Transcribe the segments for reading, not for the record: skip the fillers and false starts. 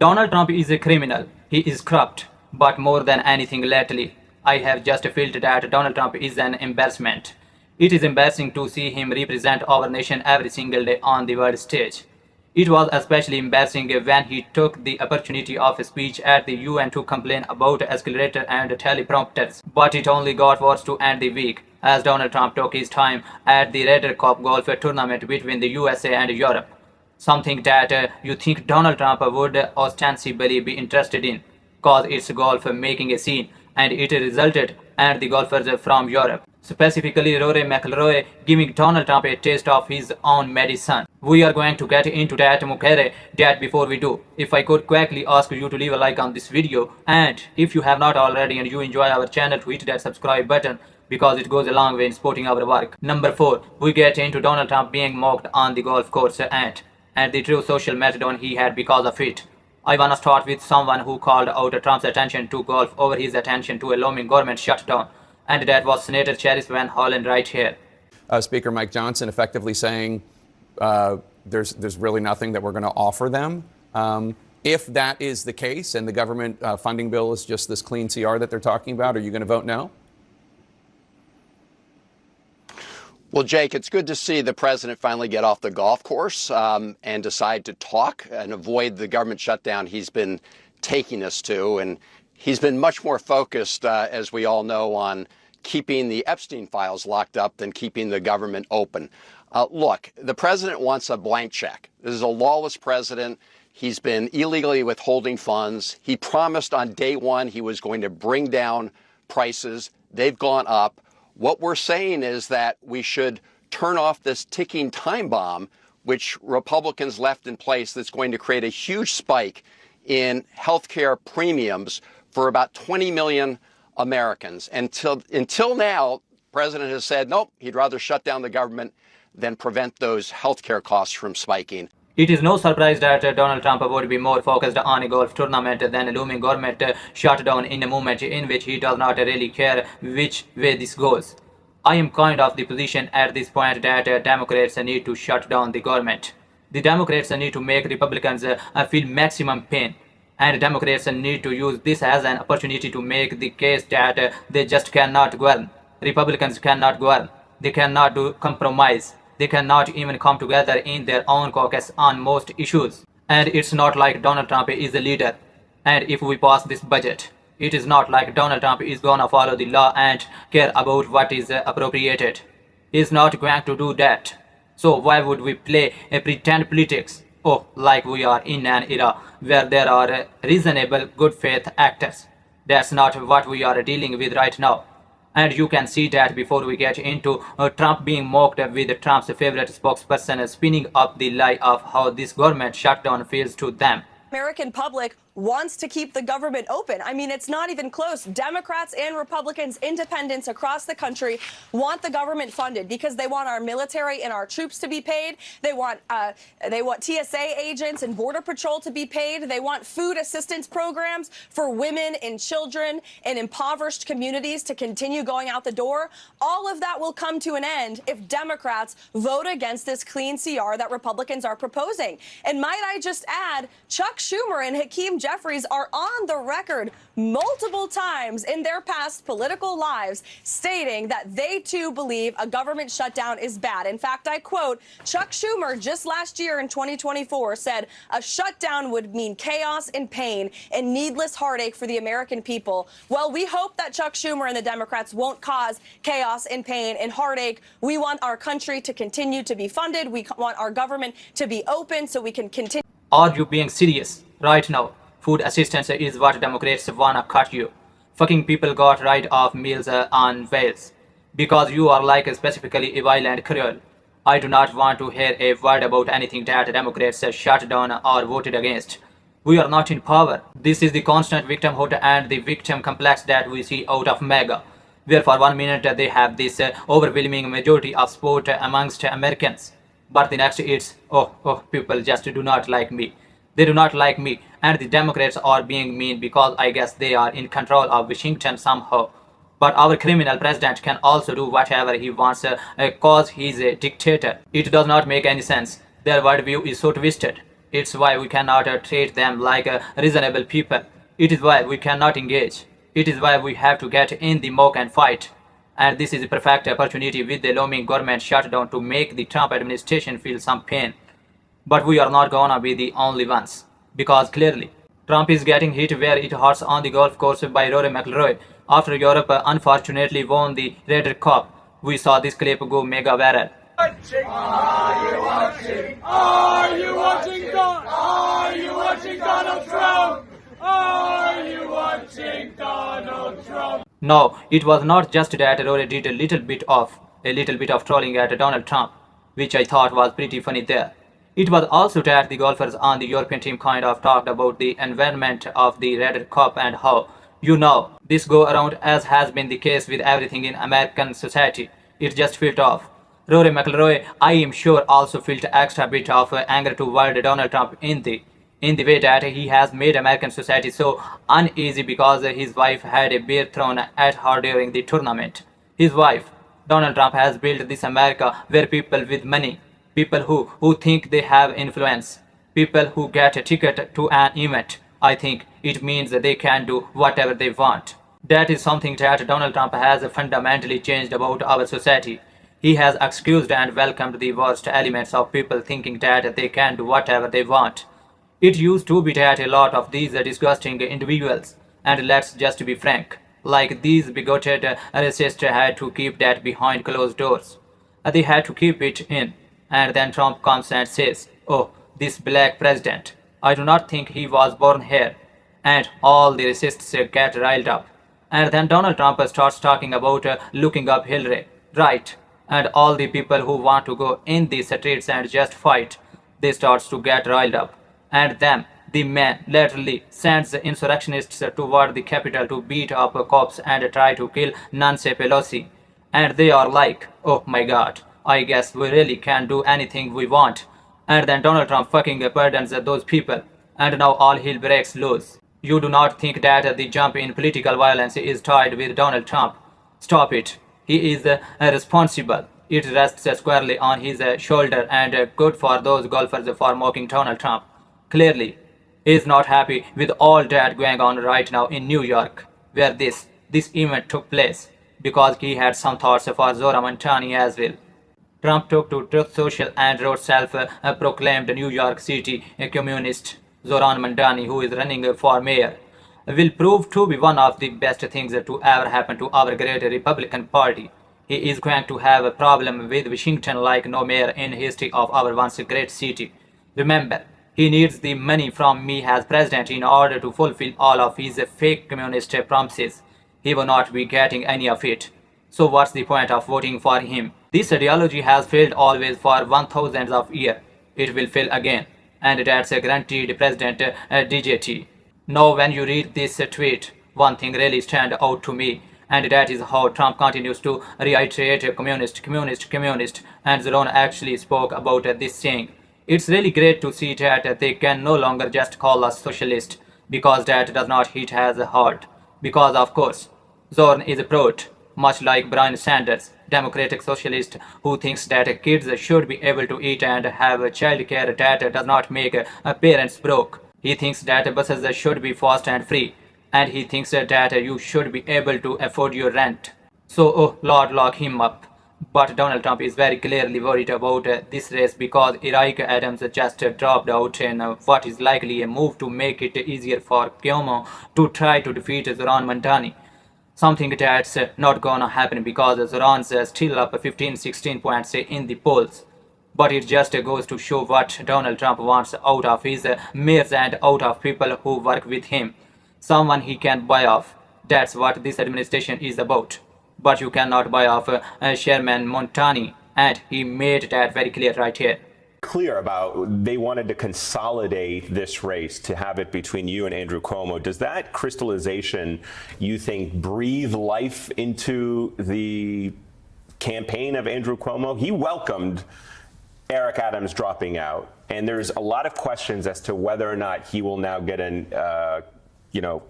Donald Trump is a criminal. He is corrupt. But more than anything lately, I have just felt that Donald Trump is an embarrassment. It is embarrassing to see him represent our nation every single day on the world stage. It was especially embarrassing when he took the opportunity of a speech at the UN to complain about escalator and teleprompters. But it only got worse to end the week, as Donald Trump took his time at the Ryder Cup golf tournament between the USA and Europe. Something that you think Donald Trump would ostensibly be interested in, cause it's golf making a scene, and it resulted and the golfers from Europe, specifically Rory McIlroy, giving Donald Trump a taste of his own medicine. We are going to get into that Mukere that before we do. If I could quickly ask you to leave a like on this video, and if you have not already and you enjoy our channel, to hit that subscribe button because it goes a long way in supporting our work. Number 4, we get into Donald Trump being mocked on the golf course and the true social meltdown he had because of it. I wanna start with someone who called out Trump's attention to golf over his attention to a looming government shutdown, and that was Senator Sheriff Van Hollen right here. Speaker Mike Johnson effectively saying there's really nothing that we're going to offer them. If that is the case and the government funding bill is just this clean CR that they're talking about, are you going to vote no? Well, Jake, it's good to see the president finally get off the golf course and decide to talk and avoid the government shutdown he's been taking us to. And he's been much more focused, as we all know, on keeping the Epstein files locked up than keeping the government open. Look, the president wants a blank check. This is a lawless president. He's been illegally withholding funds. He promised on day one he was going to bring down prices. They've gone up. What we're saying is that we should turn off this ticking time bomb, which Republicans left in place, that's going to create a huge spike in healthcare premiums for about 20 million Americans. Until now, the president has said, nope, he'd rather shut down the government than prevent those healthcare costs from spiking. It is no surprise that Donald Trump would be more focused on a golf tournament than a looming government shutdown in a moment in which he does not really care which way this goes. I am kind of the position at this point that Democrats need to shut down the government. The Democrats need to make Republicans feel maximum pain. And Democrats need to use this as an opportunity to make the case that they just cannot govern. Republicans cannot govern. They cannot do compromise. They cannot even come together in their own caucus on most issues. And it's not like Donald Trump is a leader. And if we pass this budget, it is not like Donald Trump is gonna follow the law and care about what is appropriated. He's not going to do that. So why would we play a pretend politics? Oh, like we are in an era where there are reasonable good faith actors. That's not what we are dealing with right now. And you can see that before we get into Trump being mocked with Trump's favorite spokesperson spinning up the lie of how this government shutdown feels to them. American public wants to keep the government open. I mean, it's not even close. Democrats and Republicans, independents across the country want the government funded because they want our military and our troops to be paid. They want TSA agents and Border Patrol to be paid. They want food assistance programs for women and children in impoverished communities to continue going out the door. All of that will come to an end if Democrats vote against this clean CR that Republicans are proposing. And might I just add, Chuck Schumer and Hakeem Jeffries are on the record multiple times in their past political lives stating that they too believe a government shutdown is bad. In fact, I quote, Chuck Schumer just last year in 2024 said a shutdown would mean chaos and pain and needless heartache for the American people. Well, we hope that Chuck Schumer and the Democrats won't cause chaos and pain and heartache. We want our country to continue to be funded. We want our government to be open so we can continue. Are you being serious right now? Food assistance is what Democrats wanna cut you. Fucking people got rid of meals on wheels. Because you are like specifically evil and cruel. I do not want to hear a word about anything that Democrats shut down or voted against. We are not in power. This is the constant victimhood and the victim complex that we see out of MAGA. Where for 1 minute they have this overwhelming majority of support amongst Americans. But the next it's, oh, people just do not like me. They do not like me, and the Democrats are being mean because I guess they are in control of Washington somehow. But our criminal president can also do whatever he wants cause he's a dictator. It does not make any sense. Their worldview is so twisted. It's why we cannot treat them like reasonable people. It is why we cannot engage. It is why we have to get in the mock and fight. And this is a perfect opportunity with the looming government shutdown to make the Trump administration feel some pain. But we are not gonna be the only ones. Because clearly, Trump is getting hit where it hurts on the golf course by Rory McIlroy. After Europe unfortunately won the Ryder Cup, we saw this clip go mega viral. Are you watching? Are you watching? Are you watching Donald Trump? Are you watching Donald Trump? No, it was not just that Rory did a little bit of trolling at Donald Trump, which I thought was pretty funny there. It was also that the golfers on the European team kind of talked about the environment of the Ryder Cup and how, this go around, as has been the case with everything in American society. It just felt off. Rory McIlroy, I am sure, also felt extra bit of anger toward Donald Trump in the way that he has made American society so uneasy because his wife had a beer thrown at her during the tournament. His wife, Donald Trump, has built this America where people with money, people who think they have influence, people who get a ticket to an event, I think it means they can do whatever they want. That is something that Donald Trump has fundamentally changed about our society. He has excused and welcomed the worst elements of people thinking that they can do whatever they want. It used to be that a lot of these disgusting individuals, and let's just be frank, like these bigoted racists, had to keep that behind closed doors. They had to keep it in. And then Trump comes and says, oh, this black president, I do not think he was born here. And all the racists get riled up. And then Donald Trump starts talking about looking up Hillary, right? And all the people who want to go in the streets and just fight, they starts to get riled up. And then the man literally sends insurrectionists toward the Capitol to beat up cops and try to kill Nancy Pelosi. And they are like, oh my god, I guess we really can do anything we want. And then Donald Trump fucking pardons those people. And now all hell breaks loose. You do not think that the jump in political violence is tied with Donald Trump. Stop it. He is responsible. It rests squarely on his shoulder, and good for those golfers for mocking Donald Trump. Clearly, he is not happy with all that going on right now in New York, where this event took place, because he had some thoughts for Zora Montani as well. Trump took to Truth Social and wrote self-proclaimed New York City communist Zoran Mandani, who is running for mayor, will prove to be one of the best things to ever happen to our great Republican Party. He is going to have a problem with Washington like no mayor in history of our once great city. Remember, he needs the money from me as president in order to fulfill all of his fake communist promises. He will not be getting any of it. So what's the point of voting for him? This ideology has failed always for 1000 of years. It will fail again. And that's a guaranteed President DJT. Now when you read this tweet, one thing really stands out to me, and that is how Trump continues to reiterate communist, and Zoran actually spoke about this saying. It's really great to see that they can no longer just call us socialist, because that does not hit as hard. Because of course, Zoran is a proud, much like Bernie Sanders, democratic socialist who thinks that kids should be able to eat and have child care that does not make parents broke. He thinks that buses should be fast and free, and he thinks that you should be able to afford your rent. So, oh Lord, lock him up. But Donald Trump is very clearly worried about this race because Eric Adams just dropped out in what is likely a move to make it easier for Cuomo to try to defeat Zoran Montani. Something that's not gonna happen because Zoran's still up 15-16 points in the polls. But it just goes to show what Donald Trump wants out of his mayors and out of people who work with him. Someone he can buy off. That's what this administration is about. But you cannot buy off Chairman Montani, and he made that very clear right here. Clear about they wanted to consolidate this race to have it between you and Andrew Cuomo. Does that crystallization, you think, breathe life into the campaign of Andrew Cuomo? He welcomed Eric Adams dropping out, and there's a lot of questions as to whether or not he will now get an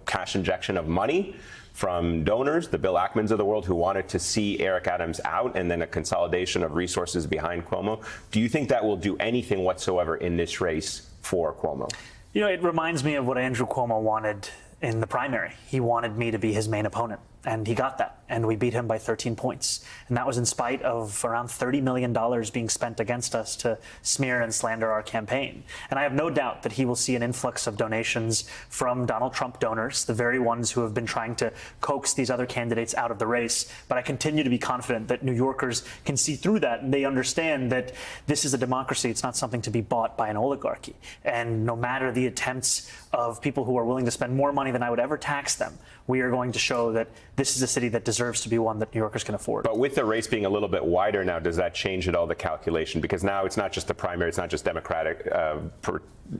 cash injection of money from donors, the Bill Ackmans of the world, who wanted to see Eric Adams out, and then a consolidation of resources behind Cuomo. Do you think that will do anything whatsoever in this race for Cuomo? You know, it reminds me of what Andrew Cuomo wanted in the primary. He wanted me to be his main opponent, and he got that. And we beat him by 13 points. And that was in spite of around $30 million being spent against us to smear and slander our campaign. And I have no doubt that he will see an influx of donations from Donald Trump donors, the very ones who have been trying to coax these other candidates out of the race. But I continue to be confident that New Yorkers can see through that, and they understand that this is a democracy. It's not something to be bought by an oligarchy. And no matter the attempts of people who are willing to spend more money than I would ever tax them, we are going to show that this is a city that deserves to be one that New Yorkers can afford. But with the race being a little bit wider now, does that change at all the calculation? Because now it's not just the primary, it's not just Democratic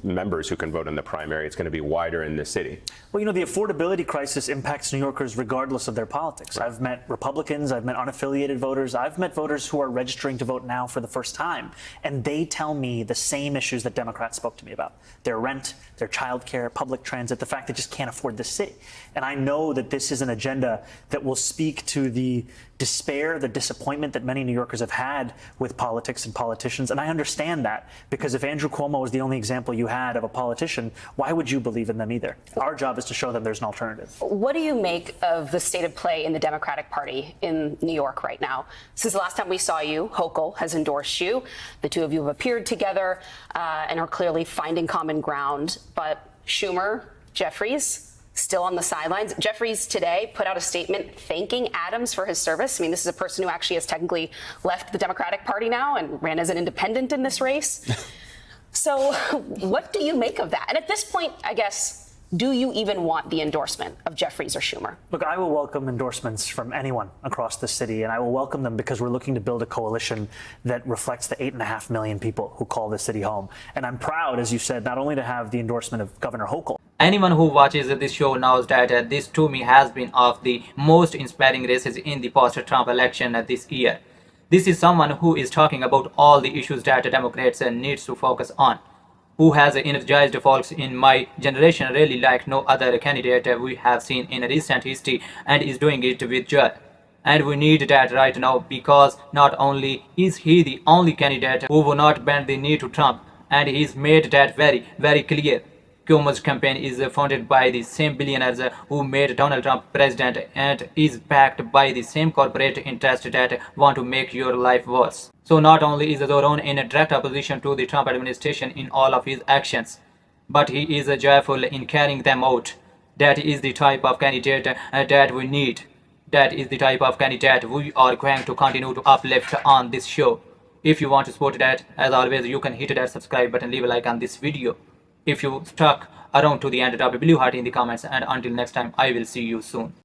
members who can vote in the primary, it's going to be wider in the city. Well, you know, the affordability crisis impacts New Yorkers regardless of their politics. Right. I've met Republicans, I've met unaffiliated voters, I've met voters who are registering to vote now for the first time, and they tell me the same issues that Democrats spoke to me about. Their rent, their childcare, public transit, the fact they just can't afford the city. And I know that this is an agenda that will speak to the despair, the disappointment that many New Yorkers have had with politics and politicians. And I understand that, because if Andrew Cuomo was the only example you had of a politician, why would you believe in them either? Our job is to show them there's an alternative. What do you make of the state of play in the Democratic Party in New York right now? Since the last time we saw you, Hochul has endorsed you. The two of you have appeared together and are clearly finding common ground. But Schumer, Jeffries, still on the sidelines. Jeffries today put out a statement thanking Adams for his service. I mean, this is a person who actually has technically left the Democratic Party now and ran as an independent in this race. So what do you make of that? And at this point, I guess, do you even want the endorsement of Jeffries or Schumer? Look, I will welcome endorsements from anyone across the city, and I will welcome them because we're looking to build a coalition that reflects the 8.5 million people who call this city home. And I'm proud, as you said, not only to have the endorsement of Governor Hochul. Anyone who watches this show knows that this to me has been of the most inspiring races in the post-Trump election this year. This is someone who is talking about all the issues that Democrats need to focus on, who has energized folks in my generation really like no other candidate we have seen in recent history, and is doing it with joy. And we need that right now, because not only is he the only candidate who will not bend the knee to Trump, and he's made that very, very clear. Cuomo's campaign is funded by the same billionaires who made Donald Trump president, and is backed by the same corporate interests that want to make your life worse. So not only is Zoran in a direct opposition to the Trump administration in all of his actions, but he is joyful in carrying them out. That is the type of candidate that we need. That is the type of candidate we are going to continue to uplift on this show. If you want to support that, as always, you can hit that subscribe button, leave a like on this video. If you stuck around to the end, drop a blue heart in the comments, and until next time, I will see you soon.